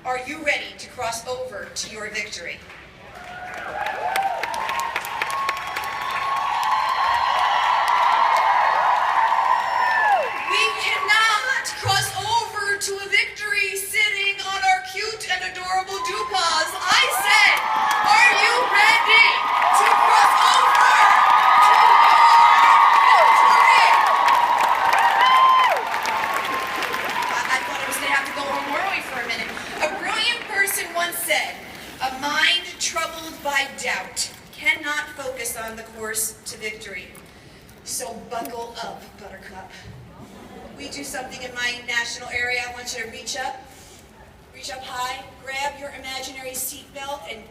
Are you ready to cross over to your victory? We cannot cross over to a victory sitting on our cute and adorable doopas. I said, are you ready to cross over to your victory? I thought I was going to have to go home early for a minute. A brilliant person once said, a mind troubled by doubt cannot focus on the course to victory. So buckle up, Buttercup. We do something in my national area. I want you to reach up high, grab your imaginary seatbelt, and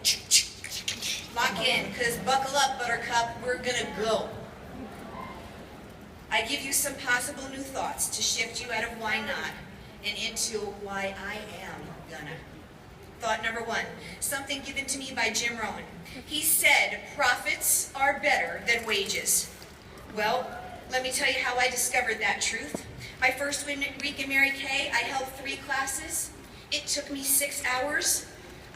lock in, because buckle up, Buttercup, we're gonna go. I give you some possible new thoughts to shift you out of why not and into why I am gonna. Thought number one, something given to me by Jim Rohn. He said, profits are better than wages. Well, let me tell you how I discovered that truth. My first week in Mary Kay, I held 3 classes. It took me 6 hours.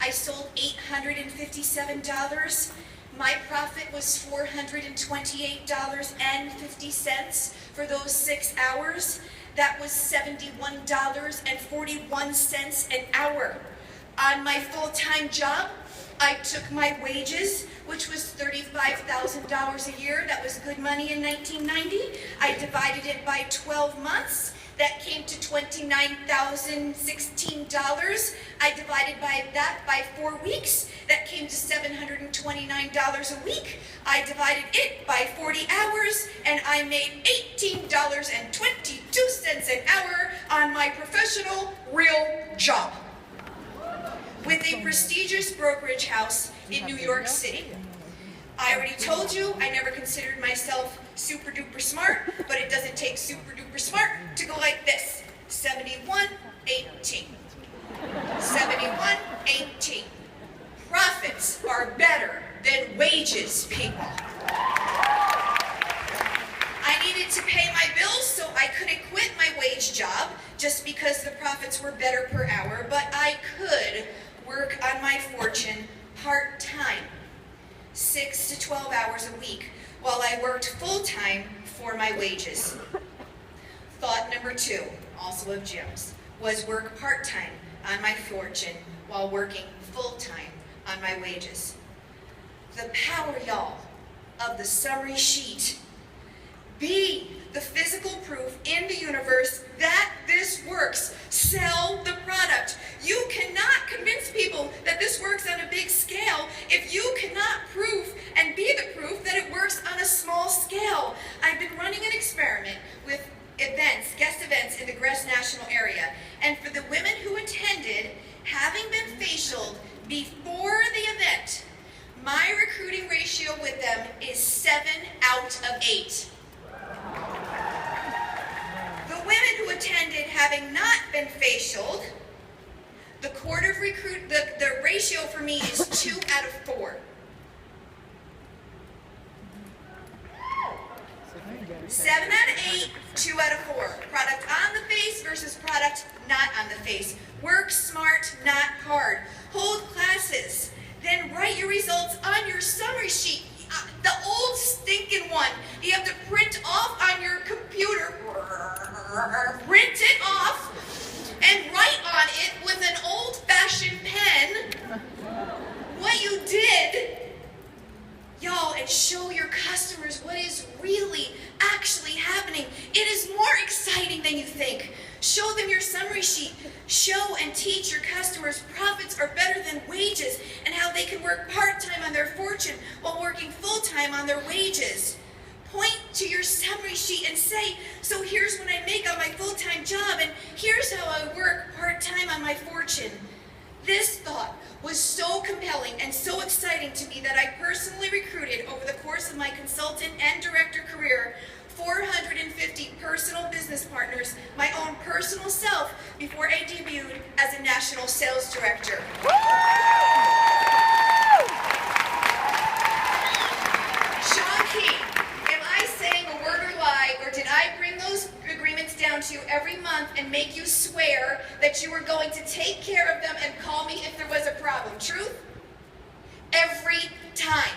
I sold $857. My profit was $428.50 for those 6 hours. That was $71.41 an hour. On my full-time job, I took my wages, which was $35,000 a year. That was good money in 1990. I divided it by 12 months. That came to $29,016. I divided that by 4 weeks. That came to $729 a week. I divided it by 40 hours, and I made $18.22 an hour on my professional, real job with a prestigious brokerage house in New York City. I already told you I never considered myself super duper smart, but it doesn't take super duper smart to go like this. 71-18. 71-18. Profits are better than wages, people. I needed to pay my bills, so I couldn't quit my wage job just because the profits were better per hour, but I could work on my fortune part-time, 6 to 12 hours a week, while I worked full-time for my wages. Thought number 2, also of Jim's, was work part-time on my fortune while working full-time on my wages. The power, y'all, of the summary sheet. Be the physical proof in the universe that this works. Sell the product. You cannot convince people that this works on a big scale if you cannot prove and be the proof that it works on a small scale. I've been running an experiment with events, guest events in the Gress National area, and for the women who attended, having been facialed before the event, my recruiting ratio with them is 7 out of 8. The women who attended having not been facialed, the ratio for me is 2 out of 4. 7 out of 8, 2 out of 4. Product on the face versus product not on the face. Work smart, not hard. Hold classes. Then write your results on your summary sheet. The old stinking one. You have to print off on your computer. Print it off and write on it with an old-fashioned pen what you did, y'all, and show your customers what is really actually happening. It is more exciting than you think. Show them your summary sheet. Show and teach your customers profits are better than wages and how they can work part-time on their fortune while working full-time on their wages. Point to your summary sheet and say, so here's what I make on my full-time job and here's how I work part-time on my fortune. This thought was so compelling and so exciting to me that I personally recruited over the course of my consultant and director career 450 personal business partners, my own personal self, before I debuted as a national sales director. Sean Key, am I saying a word or lie, or did I bring those agreements down down to every month and make you swear that you were going to take care of them and call me if there was a problem. Truth? Every time.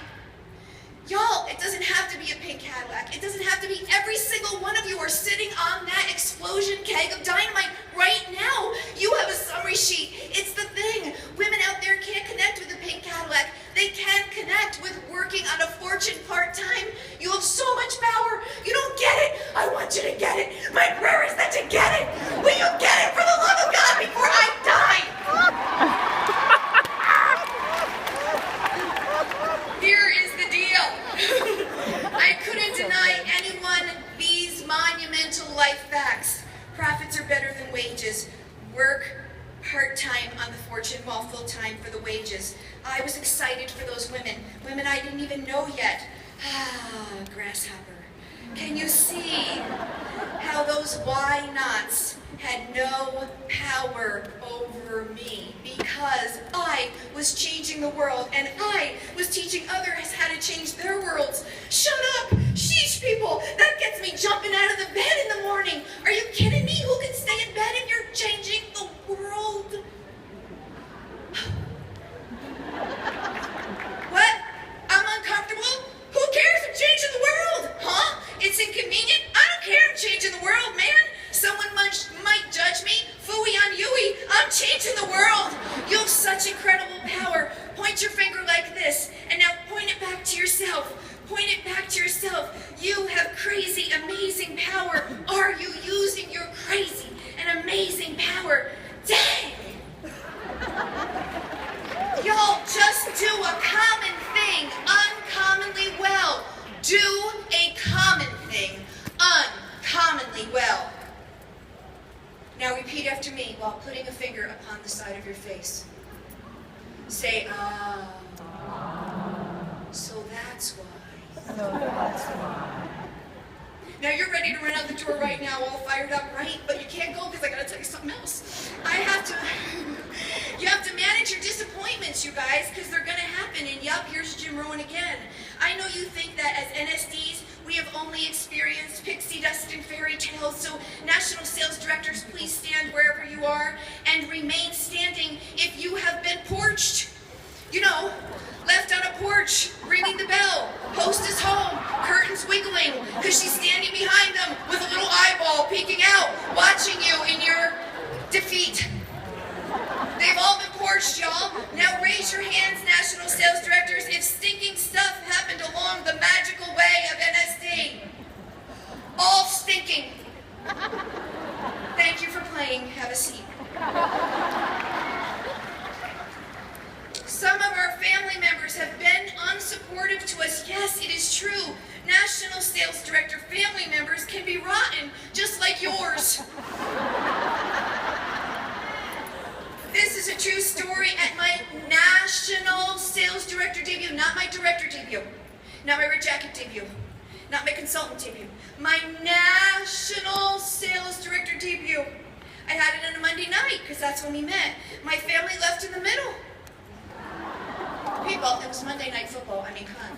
Y'all, it doesn't have to be a pink Cadillac. It doesn't have to be every single one of you are sitting on that explosion keg of dynamite right now. You have a summary sheet. It's the thing. Women out there can't connect with a pink Cadillac. They can connect with working on a fortune part-time. You have so much power. You don't get it. I want you to get it. My prayer is that you get it. Will you get it for the love of God before I die? Here is the deal. I couldn't deny anyone these monumental life facts. Profits are better than wages. Work part-time on the fortune while full-time for the wages. I was excited for those women I didn't even know yet. Grasshopper. Can you see how those why nots had no power over me? Because I was changing the world and I was teaching others how to change their worlds. Shut up! Sheesh, people! That gets me jumping out of the bed in the morning. Are you kidding me? Who can stay in bed if you're changing the world? What? I'm uncomfortable? Who cares? I'm changing the world! Huh? It's inconvenient? I don't care. I'm changing the world, man. Someone might judge me. Phooey on Yui. I'm changing the world. You have such incredible power. Point your finger like this, and now point it back to yourself. Point it back to yourself. You have crazy, amazing power. Are you using your crazy and amazing power? Dang! Y'all, just do a common thing uncommonly well. Do a common thing uncommonly well. Now repeat after me while putting a finger upon the side of your face. Say, ah. So that's why. So that's why. Now you're ready to run out the door right now, all fired up, right? But you can't go because I gotta tell you something else. You have to manage your disappointments, you guys, because they're gonna happen. And yup, here's Jim Rowan again. I know you think that as NSDs, we have only experienced pixie dust and fairy tales, so national sales directors, please stand wherever you are and remain standing if you have been porched. You know, left on a porch, ringing the bell, hostess home, curtains wiggling, because she's standing behind them with a little eyeball peeking out, watching you in your defeat. They've all been porched, y'all. Now raise your hands, national sales directors, if stinking stuff happened along the magical way of NSD. All stinking. Thank you for playing. Have a seat. Some of our family members have been unsupportive to us. Yes, it is true. National sales director family members can be rotten, just like yours. This is a true story at my national sales director debut, not my director debut, not my red jacket debut, not my consultant debut, my national sales director debut. I had it on a Monday night, because that's when we met. My family left in the middle. People, it was Monday Night Football. I mean, come on.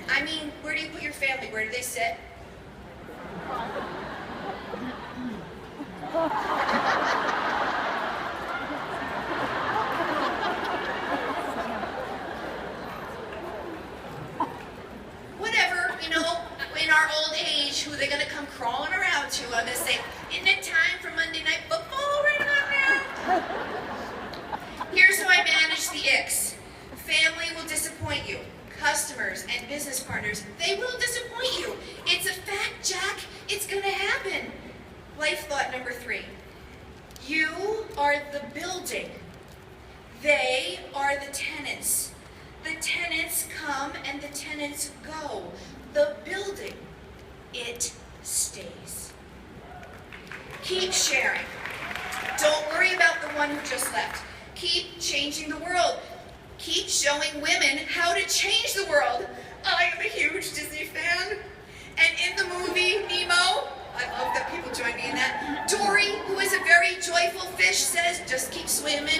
I mean, where do you put your family? Where do they sit? Whatever, you know, in our old age, who are they going to come crawling around to? I'm going to say, isn't it time for Monday Night Football right about now? Here's how I manage the icks. Family will disappoint you. Customers and business partners, they will disappoint you. It's a fact, Jack. It's going to happen. Life thought number 3. You are the building. They are the tenants. The tenants come and the tenants go. The building, it stays. Keep sharing. Don't worry about the one who just left. Keep changing the world. Keep showing women how to change the world. I am a huge Disney fan. And in the movie Nemo, I love that people join me in that, Dory, who is a very joyful fish, says, just keep swimming.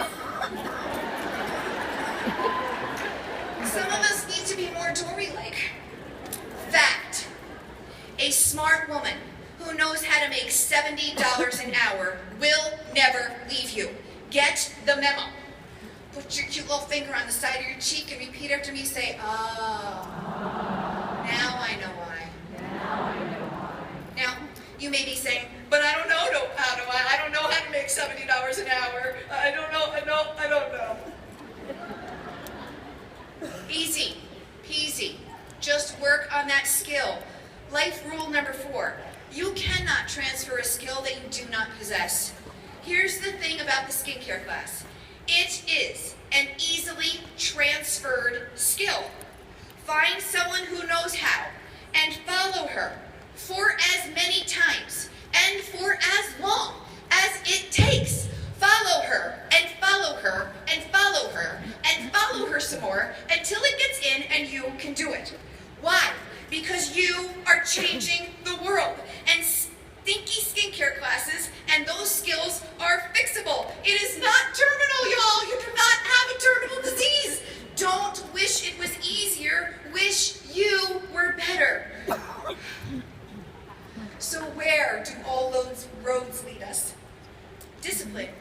Some of us need to be more Dory-like. Fact. A smart woman who knows how to make $70 an hour will never leave you. Get the memo. Put your cute little finger on the side of your cheek and repeat after me. Say, oh, now I know why. Now, you may be saying, but I don't know how to. I don't know how to make $70 an hour. I don't know. Easy peasy. Just work on that skill. Life rule number 4. You cannot transfer a skill that you do not possess. Here's the thing about the skincare class. It is an easily transferred skill. Find someone who knows how and follow her for as many times and for as long as it takes. Follow her and follow her and follow her and follow her some more until it gets in and you can do it. Why? Because you are changing the world, and stinky skincare classes and those skills are fixable. It is not terminal, y'all. You do not have a terminal disease. Don't wish it was easier. Wish you were better. So where do all those roads lead us? Discipline.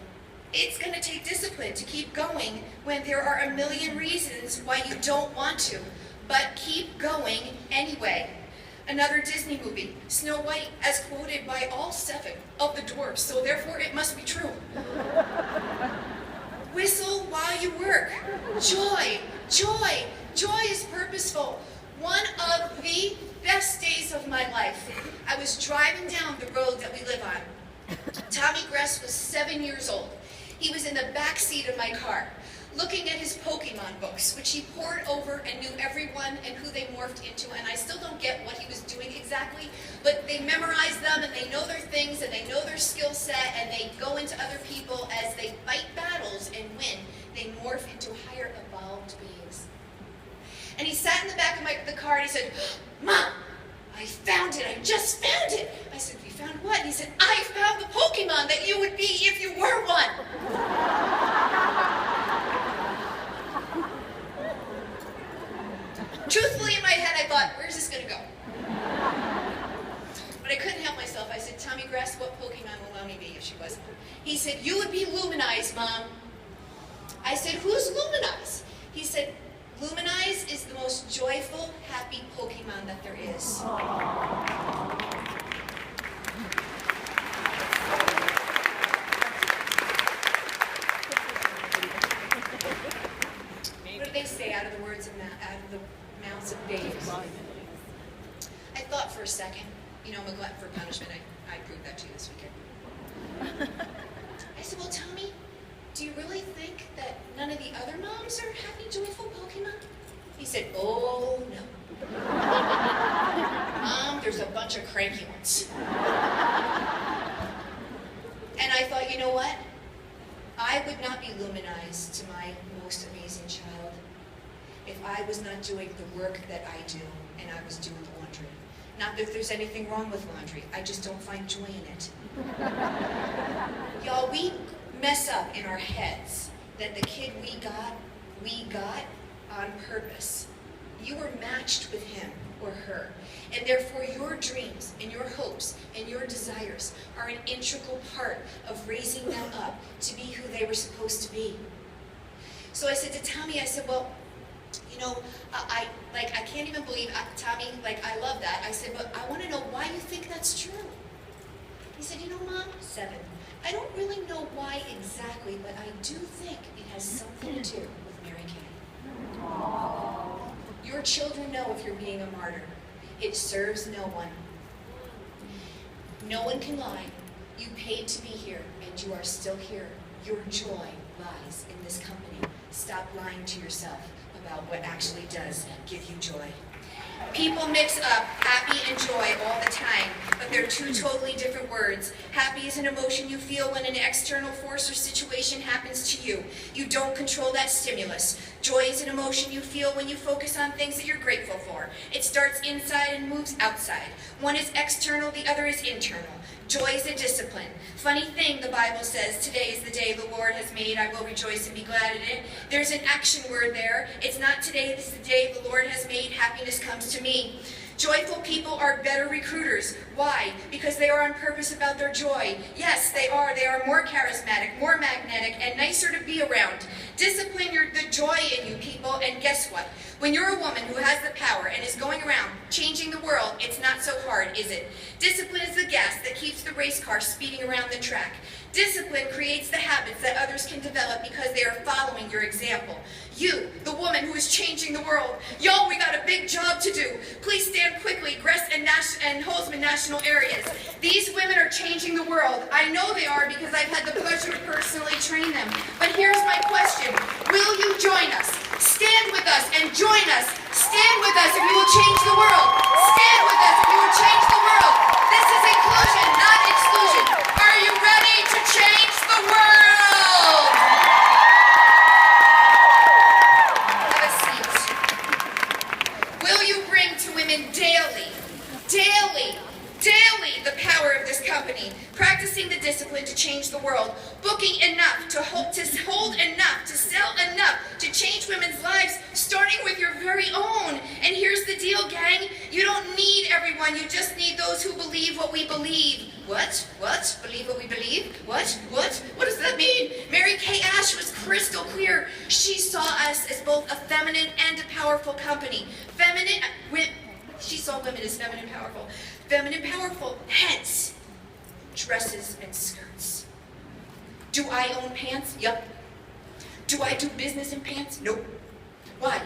It's going to take discipline to keep going when there are a million reasons why you don't want to, but keep going anyway. Another Disney movie, Snow White, as quoted by all 7 of the dwarfs, so therefore it must be true. Whistle while you work. Joy, joy, joy is purposeful. One of the best days of my life. I was driving down the road that we live on. Tommy Gress was 7 years old. He was in the back seat of my car, looking at his Pokemon books, which he pored over and knew everyone and who they morphed into, and I still don't get what he was doing exactly, but they memorize them, and they know their things, and they know their skill set, and they go into other people as they fight battles and win. They morph into higher evolved beings. And he sat in the back of the car, and he said, Mom, I found it, I just found it. I said, you found what? And he said, I found the Pokemon that you would be if you were one. Truthfully, in my head, I thought, where's this going to go? But I couldn't help myself. I said, Tommy Gress, what Pokemon will Lonnie be if she wasn't? He said, you would be Luminize, Mom. I said, who's Luminize? He said, Luminize is the most joyful, happy Pokemon that there is. What do they say out of the words of the mouths of babes? I thought for a second, I'm a glutton for punishment. I proved that to you this weekend. I said, well, Tommy, do you really think that none of the other moms are happy, joyful Pokemon? He said, oh, no. Mom, there's a bunch of cranky ones. And I thought, you know what? I would not be Luminized to my most amazing child if I was not doing the work that I do and I was doing laundry. Not that there's anything wrong with laundry. I just don't find joy in it. Y'all, we mess up in our heads that the kid we got on purpose. You were matched with him or her, and therefore your dreams and your hopes and your desires are an integral part of raising them up to be who they were supposed to be. So I said to Tommy, I said, well, I can't even believe, Tommy, I love that. I said, but I want to know why you think that's true. He said, Mom, 7. I don't really know why exactly, but I do think it has something to do with Mary Kay. Your children know if you're being a martyr. It serves no one. No one can lie. You paid to be here, and you are still here. Your joy lies in this company. Stop lying to yourself about what actually does give you joy. People mix up happy and joy all the time, but they're 2 totally different words. Happy is an emotion you feel when an external force or situation happens to you. You don't control that stimulus. Joy is an emotion you feel when you focus on things that you're grateful for. It starts inside and moves outside. One is external, the other is internal. Joy is a discipline. Funny thing, the Bible says, today is the day the Lord has made. I will rejoice and be glad in it. There's an action word there. It's not today, this is the day the Lord has made. Happiness comes to me. Joyful people are better recruiters. Why? Because they are on purpose about their joy. Yes, they are. They are more charismatic, more magnetic, and nicer to be around. Discipline the joy in you, people, and guess what? When you're a woman who has the power and is going around changing the world, it's not so hard, is it? Discipline is the gas that keeps the race car speeding around the track. Discipline creates the habits that others can develop because they are following your example. You, the woman who is changing the world. Y'all, we got a big job to do. Please stand quickly, Gress and Holzman National areas. These women are changing the world. I know they are because I've had the pleasure to personally train them. But here's my question. Will you join us? Stand with us and join us. Stand with us if you will change the world. Stand with us if you will change the world. This is inclusion, not exclusion. Are you ready to change the world? Have a seat. Will you bring to women daily, the power of this company, practicing the discipline to change the world, booking enough, to hold enough, to sell enough, to change women's lives, starting with your very own. And here's the deal, gang. You don't need everyone. You just need those who believe what we believe. What? Believe what we believe? What? What does that mean? Mary Kay Ash was crystal clear. She saw us as both a feminine and a powerful company. She saw women as feminine and powerful. Feminine and powerful, hence dresses and skirts. Do I own pants? Yup. Do I do business in pants? Nope. Why?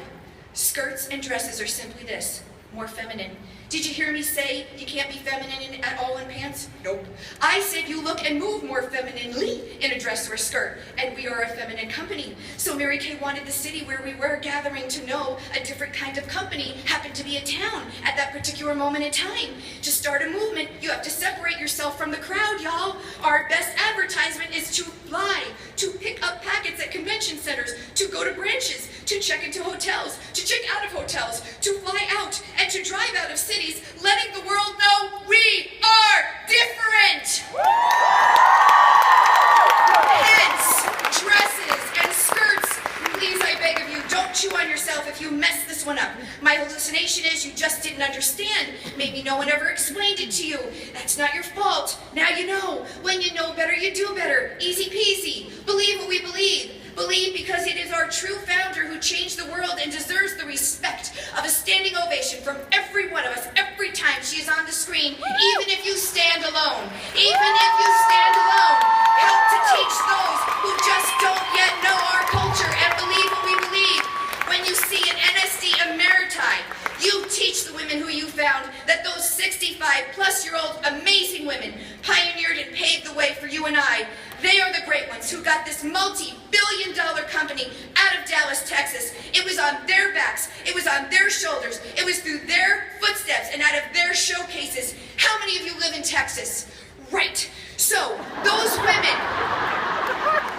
Skirts and dresses are simply this, more feminine. Did you hear me say you can't be feminine at all in pants? Nope. I said you look and move more femininely in a dress or a skirt, and we are a feminine company. So Mary Kay wanted the city where we were gathering to know a different kind of company happened to be a town at that particular moment in time. To start a movement, you have to separate yourself from the crowd, y'all. Our best advertisement is to fly, to pick up packets at convention centers, to go to branches, to check into hotels, to check out of hotels, to fly out, and to drive out of cities, letting the world know we are different. Hence, dresses and skirts. Please, I beg of you, don't chew on yourself if you mess this one up. My hallucination is you just didn't understand. Maybe no one ever explained it to you. That's not your fault. Now you know. When you know better, you do better. Easy peasy. Believe what we believe. Believe because it is our true founder who changed the world and deserves the respect of a standing ovation from every one of us every time she is on the screen, even if you stand alone. Even if you stand alone. Help to teach those who just don't yet know our culture and believe what we believe. When you see an NSD Emeriti, you teach the women who you found that those 65-plus-year-old amazing women pioneered and paved the way for you and I. They are the great ones who got this multi-billion-dollar company out of Dallas, Texas. It was on their backs. It was on their shoulders. It was through their footsteps and out of their showcases. How many of you live in Texas? Right. So, those women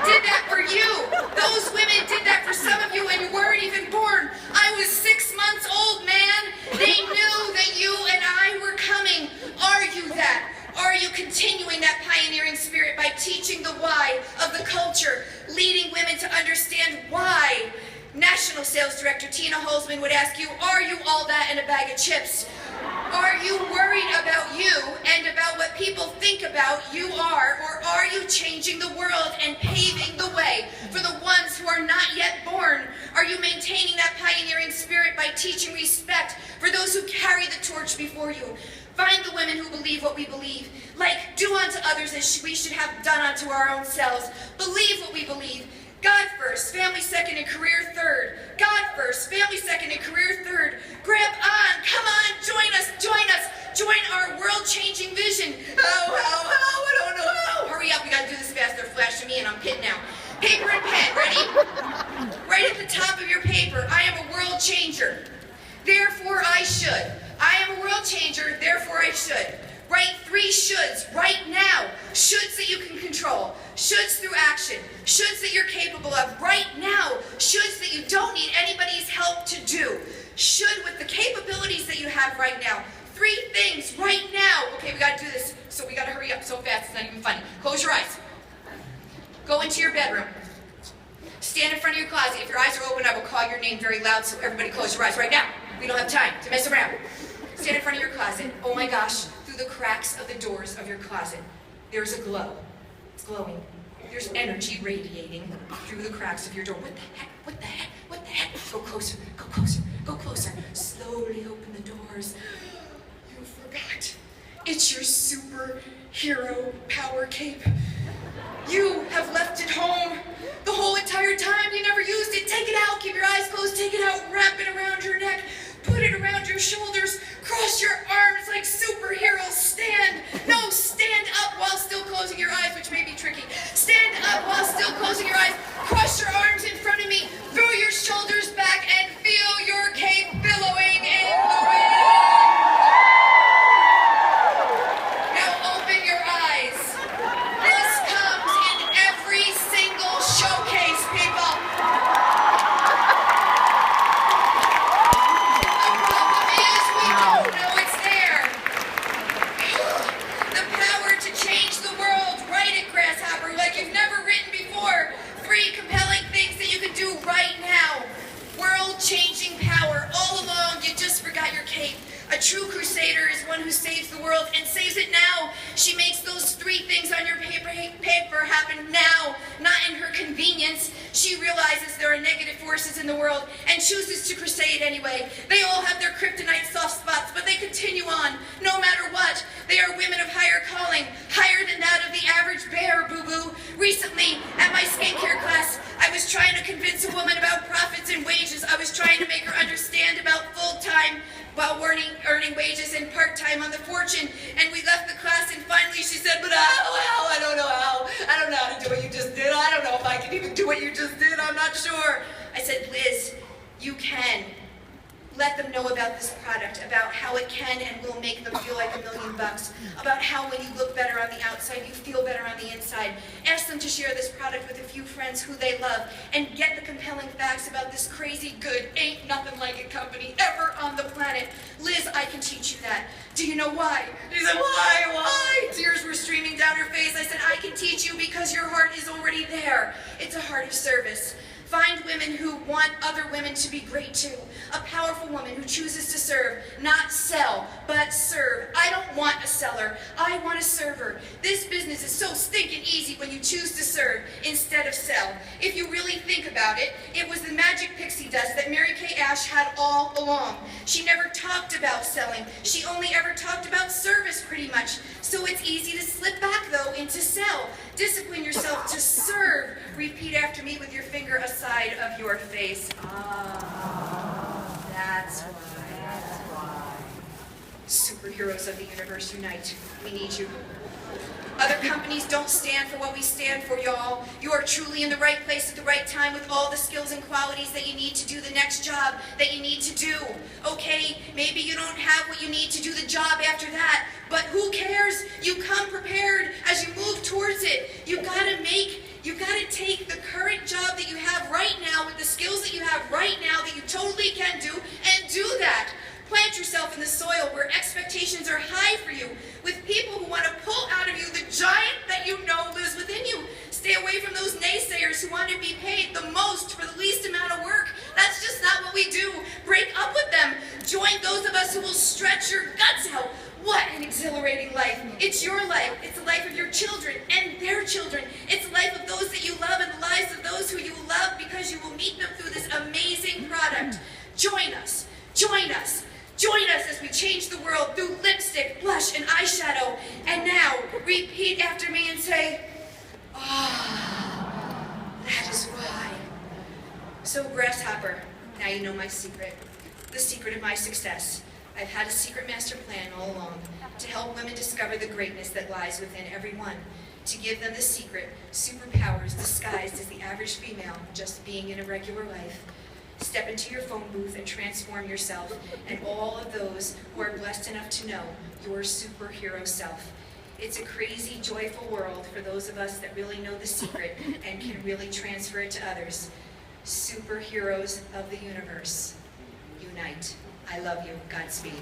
did that for you. Those women did that for some of you when you weren't even born. I was 6 months old, man. They knew that you and I were coming. Are you that? Are you continuing that pioneering spirit by teaching the why of the culture, leading women to understand why? National Sales Director Tina Holzman would ask you, are you all that in a bag of chips? Are you worried about you and about what people think about you are, or are you changing the world and paving the way for the ones who are not yet born? Are you maintaining that pioneering spirit by teaching respect for those who carry the torch before you? Find the women who believe what we believe. Like, do unto others as we should have done unto our own selves. Believe what we believe. God first, family second, and career third. God first, family second, and career third. Grab on, come on, join us. Join our world-changing vision. I don't know how. Hurry up, we gotta do this fast. They're flashing me and I'm pitting now. Paper and pen, ready? Right at the top of your paper, I am a world changer. Therefore I should. I am a world changer, therefore I should. Write 3 shoulds right now. Shoulds that you can control. Shoulds through action. Shoulds that you're capable of right now. Shoulds that you don't need anybody's help to do. Should with the capabilities that you have right now. 3 things right now. Okay, we gotta do this, so we gotta hurry up so fast, it's not even funny. Close your eyes. Go into your bedroom. Stand in front of your closet. If your eyes are open, I will call your name very loud, so everybody close your eyes right now. We don't have time to mess around. Stand in front of your closet. Oh my gosh, through the cracks of the doors of your closet, there's a glow. It's glowing. There's energy radiating through the cracks of your door. What the heck? What the heck? What the heck? Go closer, go closer, go closer. Slowly open the doors. You forgot. It's your superhero power cape. You have left it home the whole entire time. You never used it. Take it out. Keep your eyes closed. Take it out. Wrap it around your neck. Put it around your shoulders. Cross your arms like superheroes. Stand. No, stand up while still closing your eyes, which may be tricky. Stand up while still closing your eyes. Cross your arms in front of me. Throw your shoulders back and feel your cape billowing in the wind. Now open your eyes. This comes in every single showcase, people. Changing power all along. You just forgot your cape. A true crusader is one who saves the world and saves it now. She makes those three things on your paper happen now, not in her convenience. She realizes there are negative forces in the world and chooses to crusade anyway. They all have their kryptonite soft spots, but they continue on no matter what. They are women of higher calling, higher than that of the average bear, boo-boo. Recently, at my skincare class, I was trying to convince a woman about profits and wages. I was trying to make her understand about full-time while earning wages and part-time on the fortune. And we left the class and finally she said, but I don't know how. I don't know how to do what you just did. I don't know if I can even do what you just did. I'm not sure. I said, Liz, you can. Let them know about this product, about how it can and will make them feel like $1 million, about how when you look better on the outside, you feel better on the inside. Ask them to share this product with a few friends who they love and get the compelling facts about this crazy good, ain't nothing like it company ever on the planet. Liz, I can teach you that. Do you know why? She said, why? Tears were streaming down her face. I said, I can teach you because your heart is already there. It's a heart of service. Find women who want other women to be great too. A powerful woman who chooses to serve, not sell, but serve. I don't want a seller. I want a server. This business is so stinking easy when you choose to serve instead of sell. If you really think about it, it was the magic pixie dust that Mary Kay Ash had all along. She never talked about selling. She only ever talked about service pretty much. So it's easy to slip back though into sell. Discipline yourself to serve. Repeat after me with your finger aside of your face. That's why. Superheroes of the universe unite. We need you. Other companies don't stand for what we stand for, y'all. You are truly in the right place at the right time with all the skills and qualities that you need to do the next job that you need to do. Okay, maybe you don't have what you need to do the job after that, but who cares? You come prepared as you move towards it. You gotta take the current job that you have right now with the skills that you have right now that you totally can do and do that. Plant yourself in the soil where expectations are high for you, with people who want to pull out of you the giant that you know lives within you. Stay away from those naysayers who want to be paid the most for the least amount of work. That's just not what we do. Break up with them. Join those of us who will stretch your guts out. What an exhilarating life. It's your life. It's the life of your children and their children. It's the life of those that you love and the lives of those who you love because you will meet them through this amazing product. Join us. Join us. Join us as we change the world through lipstick, blush, and eyeshadow. And now, repeat after me and say, that is why. So, Grasshopper, now you know my secret. The secret of my success. I've had a secret master plan all along to help women discover the greatness that lies within every one. To give them the secret, superpowers disguised as the average female just being in a regular life. Step into your phone booth and transform yourself and all of those who are blessed enough to know your superhero self. It's a crazy, joyful world for those of us that really know the secret and can really transfer it to others. Superheroes of the universe, unite. I love you. Godspeed.